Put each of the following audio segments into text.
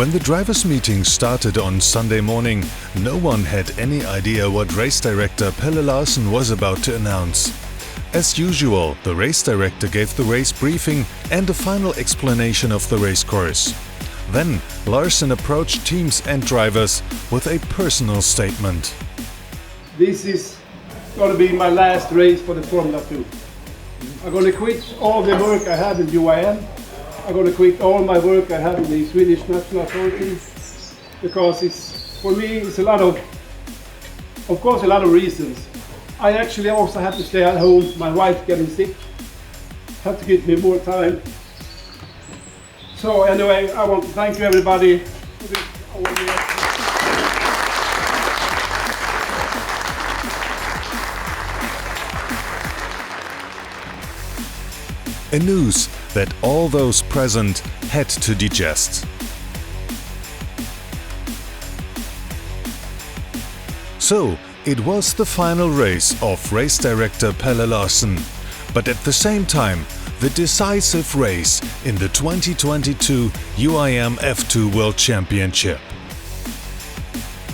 When the drivers' meeting started on Sunday morning, no one had any idea what race director Pelle Larsen was about to announce. As usual, the race director gave the race briefing and a final explanation of the race course. Then Larsen approached teams and drivers with a personal statement. This is going to be my last race for the Formula 2. I'm going to quit all the work I have in UIM. I'm going to quit all my work I have in the Swedish National Authority, because for me it's a lot of reasons. I actually also have to stay at home. My wife getting sick, have to give me more time. So anyway, I want to thank you everybody. A news that all those present had to digest. So, it was the final race of race director Pelle Larsen, but at the same time, the decisive race in the 2022 UIM F2 World Championship.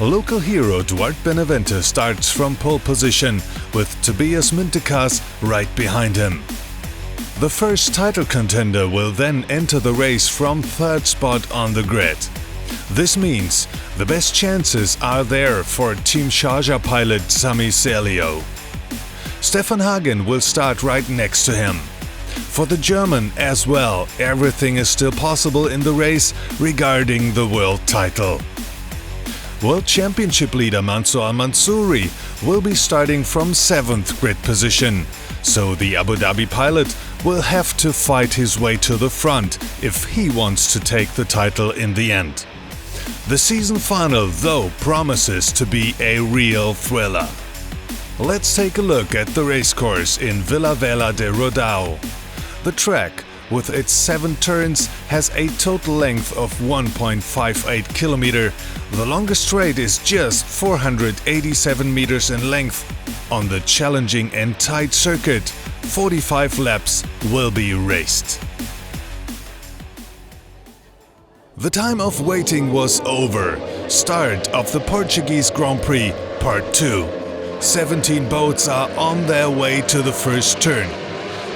Local hero Duarte Benavente starts from pole position, with Tobias Mintekas right behind him. The first title contender will then enter the race from third spot on the grid. This means the best chances are there for Team Sharjah pilot Sami Celio. Stefan Hagen will start right next to him. For the German as well, everything is still possible in the race regarding the world title. World Championship leader Mansour Al-Mansouri will be starting from 7th grid position, so the Abu Dhabi pilot will have to fight his way to the front if he wants to take the title in the end. The season final, though, promises to be a real thriller. Let's take a look at the racecourse in Vila Velha de Rodão. The track, with its 7 turns, has a total length of 1.58 km. The longest straight is just 487 meters in length. On the challenging and tight circuit, 45 laps will be raced. The time of waiting was over. Start of the Portuguese Grand Prix, Part 2. 17 boats are on their way to the first turn.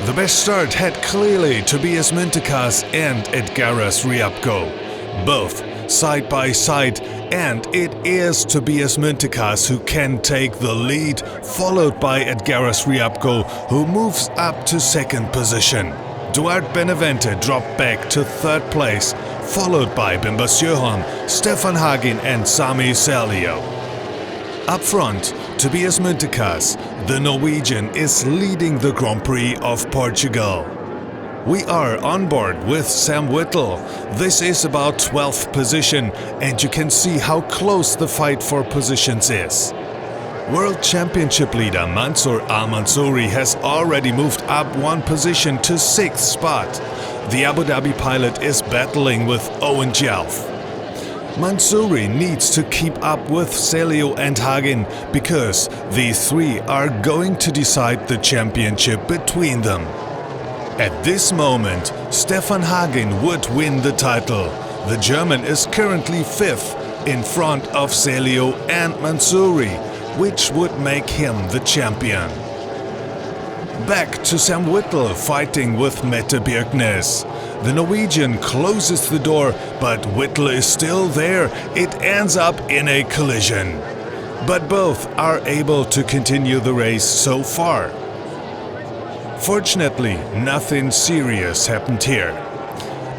The best start had clearly Tobias Mintekas and Edgaras Riabko, both side by side, and it is Tobias Mintekas who can take the lead, followed by Edgaras Riabko, who moves up to 2nd position. Duarte Benavente dropped back to 3rd place, followed by Bimbas Johan, Stefan Hagen and Sami Celio. Up front, Tobias Mintekas, the Norwegian, is leading the Grand Prix of Portugal. We are on board with Sam Whittle. This is about 12th position, and you can see how close the fight for positions is. World Championship leader Mansour Al-Mansouri has already moved up 1 position to 6th spot. The Abu Dhabi pilot is battling with Owen Jelf. Mansouri needs to keep up with Celio and Hagen, because these 3 are going to decide the championship between them. At this moment, Stefan Hagen would win the title. The German is currently 5th, in front of Celio and Mansouri, which would make him the champion. Back to Sam Whittle fighting with Mette Bjerknes. The Norwegian closes the door, but Whittle is still there. It ends up in a collision. But both are able to continue the race so far. Fortunately, nothing serious happened here.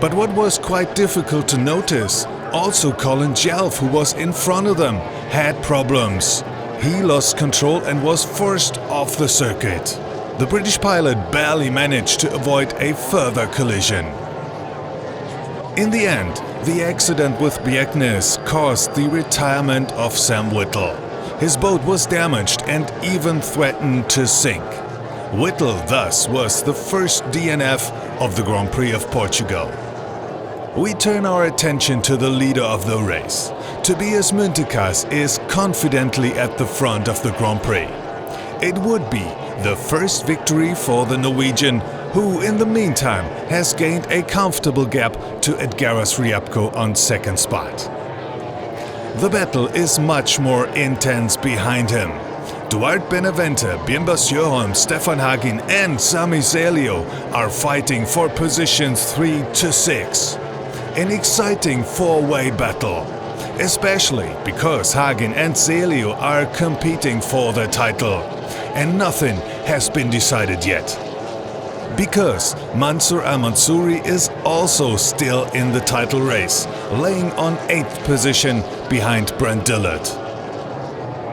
But what was quite difficult to notice, also Colin Jelf, who was in front of them, had problems. He lost control and was forced off the circuit. The British pilot barely managed to avoid a further collision. In the end, the accident with Bjerknes caused the retirement of Sam Whittle. His boat was damaged and even threatened to sink. Whittle thus was the first DNF of the Grand Prix of Portugal. We turn our attention to the leader of the race. Tobias Mintekas is confidently at the front of the Grand Prix. It would be the first victory for the Norwegian, who in the meantime has gained a comfortable gap to Edgaras Ryabko on second spot. The battle is much more intense behind him. Duarte Benavente, Bimber Sjöholm, Stefan Hagin and Sami Zelio are fighting for positions 3 to 6. An exciting four-way battle, especially because Hagin and Zelio are competing for the title and nothing has been decided yet. Because Mansour Al-Mansouri is also still in the title race, laying on 8th position behind Brent Dillard.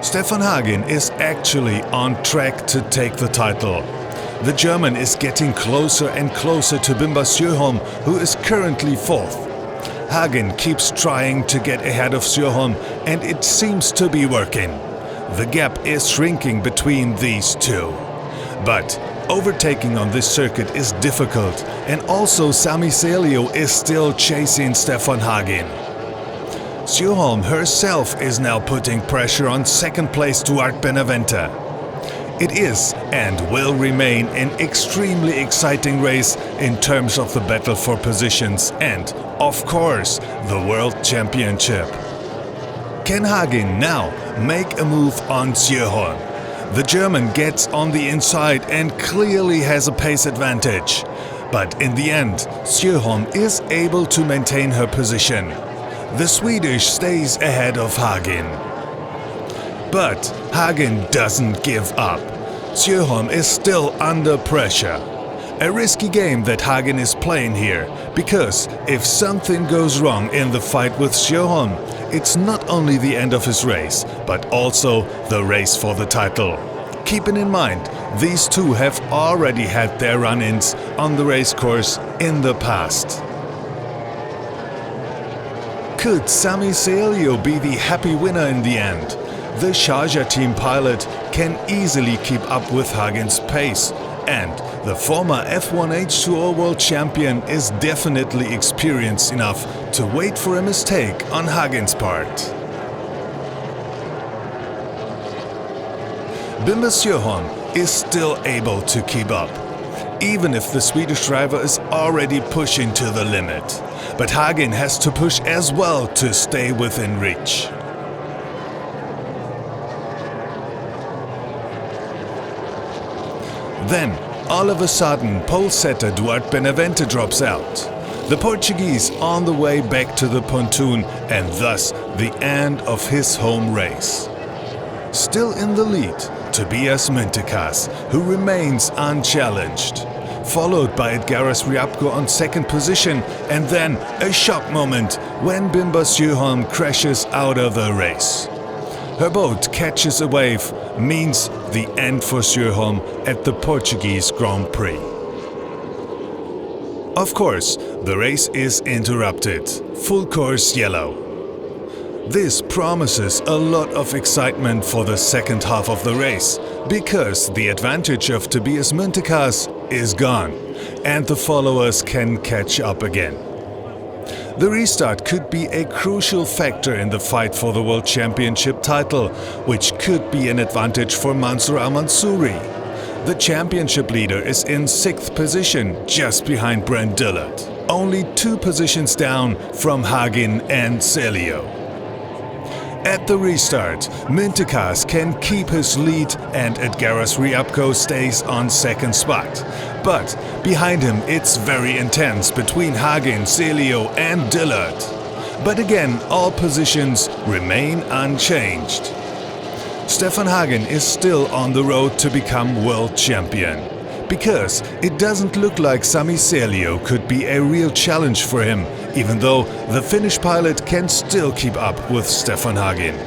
Stefan Hagin is actually on track to take the title. The German is getting closer and closer to Bimber Sjöholm, who is currently 4th. Hagin keeps trying to get ahead of Sjöholm and it seems to be working. The gap is shrinking between these two. But overtaking on this circuit is difficult and also Sami Zelio is still chasing Stefan Hagin. Sjöholm herself is now putting pressure on second place Duarte Benavente. It is and will remain an extremely exciting race in terms of the battle for positions and, of course, the World Championship. Can Hagin now make a move on Sjöholm? The German gets on the inside and clearly has a pace advantage. But in the end, Sjöholm is able to maintain her position. The Swedish stays ahead of Hagin. But Hagin doesn't give up. Sjöholm is still under pressure. A risky game that Hagin is playing here, because if something goes wrong in the fight with Sjöholm, it's not only the end of his race, but also the race for the title. Keeping in mind, these two have already had their run-ins on the race course in the past. Could Sami Zelio be the happy winner in the end? The Sharjah team pilot can easily keep up with Hagin's pace, and the former F1 H2O world champion is definitely experienced enough to wait for a mistake on Hagin's part. Bimber Sjöholm is still able to keep up, even if the Swedish driver is already pushing to the limit. But Hagin has to push as well to stay within reach. Then, all of a sudden, pole setter Duarte Benavente drops out. The Portuguese on the way back to the pontoon and thus the end of his home race. Still in the lead, Tobias Muntekas, who remains unchallenged. Followed by Edgaras Ryabko on second position and then a shock moment when Bimber Sjöholm crashes out of the race. Her boat catches a wave, means the end for Sjöholm at the Portuguese Grand Prix. Of course, the race is interrupted, full course yellow. This promises a lot of excitement for the second half of the race, because the advantage of Tobias Muntekas is gone and the followers can catch up again. The restart could be a crucial factor in the fight for the World Championship title, which could be an advantage for Mansour Al-Mansouri. The championship leader is in 6th position, just behind Brent Dillard, only 2 positions down from Hagin and Zelio. At the restart, Muntekas can keep his lead and Edgaras Ryabko stays on second spot. But behind him it's very intense between Hagin, Zelio and Dillard. But again, all positions remain unchanged. Stefan Hagin is still on the road to become world champion. Because it doesn't look like Sami Zelio could be a real challenge for him, even though the Finnish pilot can still keep up with Stefan Hagin.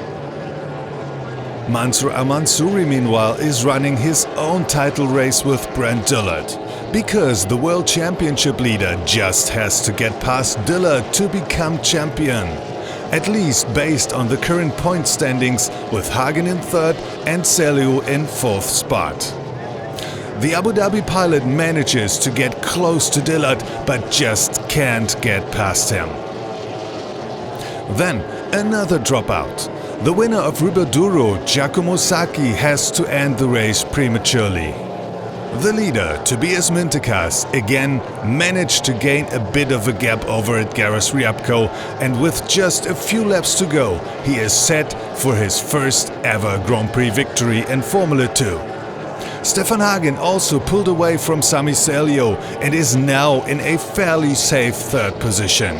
Mansour Al-Mansouri meanwhile is running his own title race with Brent Dillard, because the World Championship leader just has to get past Dillard to become champion. At least based on the current point standings with Hagin in 3rd and Zelio in 4th spot. The Abu Dhabi pilot manages to get close to Dillard but just can't get past him. Then another dropout. The winner of Ribaduro, Giacomo Sacchi, has to end the race prematurely. The leader, Tobias Mintekas, again managed to gain a bit of a gap over Edgaras Ryabko, and with just a few laps to go, he is set for his first ever Grand Prix victory in Formula 2. Stefan Hagen also pulled away from Sami Celio and is now in a fairly safe third position.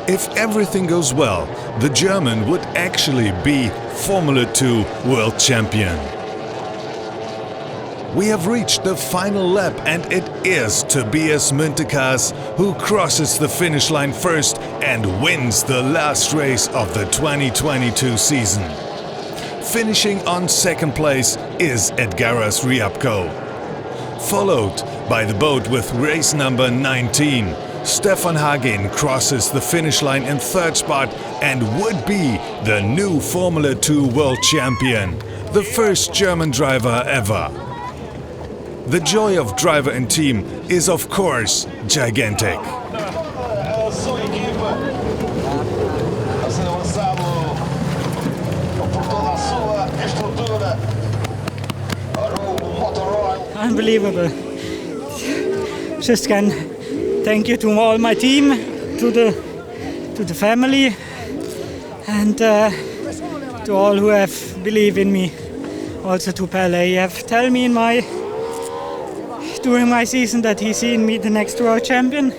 If everything goes well, the German would actually be Formula 2 world champion. We have reached the final lap, and it is Tobias Mintekas who crosses the finish line first and wins the last race of the 2022 season. Finishing on second place is Edgaras Ryabko. Followed by the boat with race number 19, Stefan Hagen crosses the finish line in third spot and would be the new Formula 2 world champion, the first German driver ever. The joy of driver and team is of course gigantic. Unbelievable. Just can thank you to all my team, to the family, and to all who have believed in me. Also to Pele. He have told me during my season that he seen me the next world champion,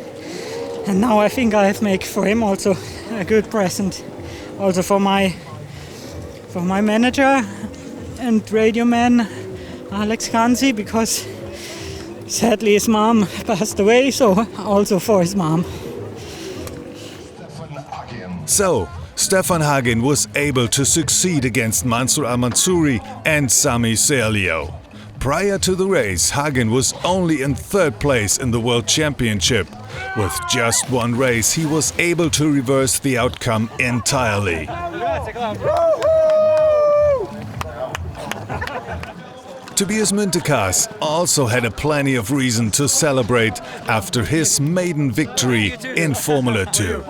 and now I think I have made for him also a good present. Also for my manager and radio man Alex Kansi, because sadly his mom passed away, so also for his mom. So, Stefan Hagen was able to succeed against Mansour Al-Mansouri and Sami Celio. Prior to the race, Hagen was only in third place in the World Championship. With just one race, he was able to reverse the outcome entirely. Tobias Mintekas also had a plenty of reason to celebrate after his maiden victory in Formula 2.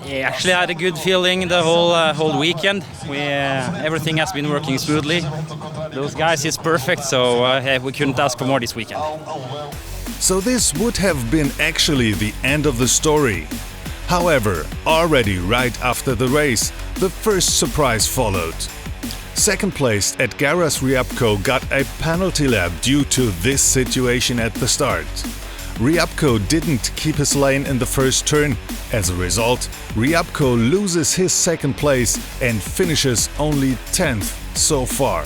Yeah, actually I had a good feeling the whole weekend. Everything has been working smoothly. Those guys is perfect, so we couldn't ask for more this weekend. So this would have been actually the end of the story. However, already right after the race, the first surprise followed. Second place Edgaras Ryabko got a penalty lap due to this situation at the start. Ryabko didn't keep his lane in the first turn. As a result, Ryabko loses his second place and finishes only 10th so far.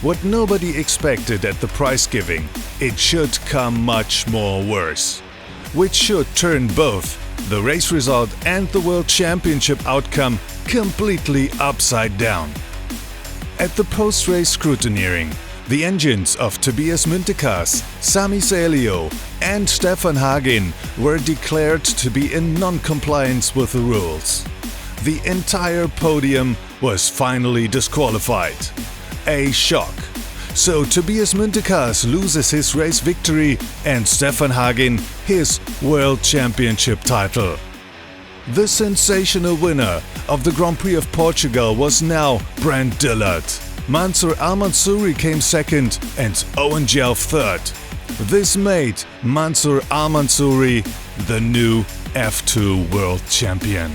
What nobody expected at the prize giving, it should come much more worse. Which should turn both the race result and the World Championship outcome completely upside down. At the post-race scrutineering, the engines of Tobias Mintekas, Sami Celio and Stefan Hagen were declared to be in non-compliance with the rules. The entire podium was finally disqualified. A shock. So Tobias Mintekas loses his race victory and Stefan Hagen his World Championship title. The sensational winner of the Grand Prix of Portugal was now Brent Dillard. Mansour Al-Mansouri came second and Owen Jelf third. This made Mansour Al-Mansouri the new F2 world champion.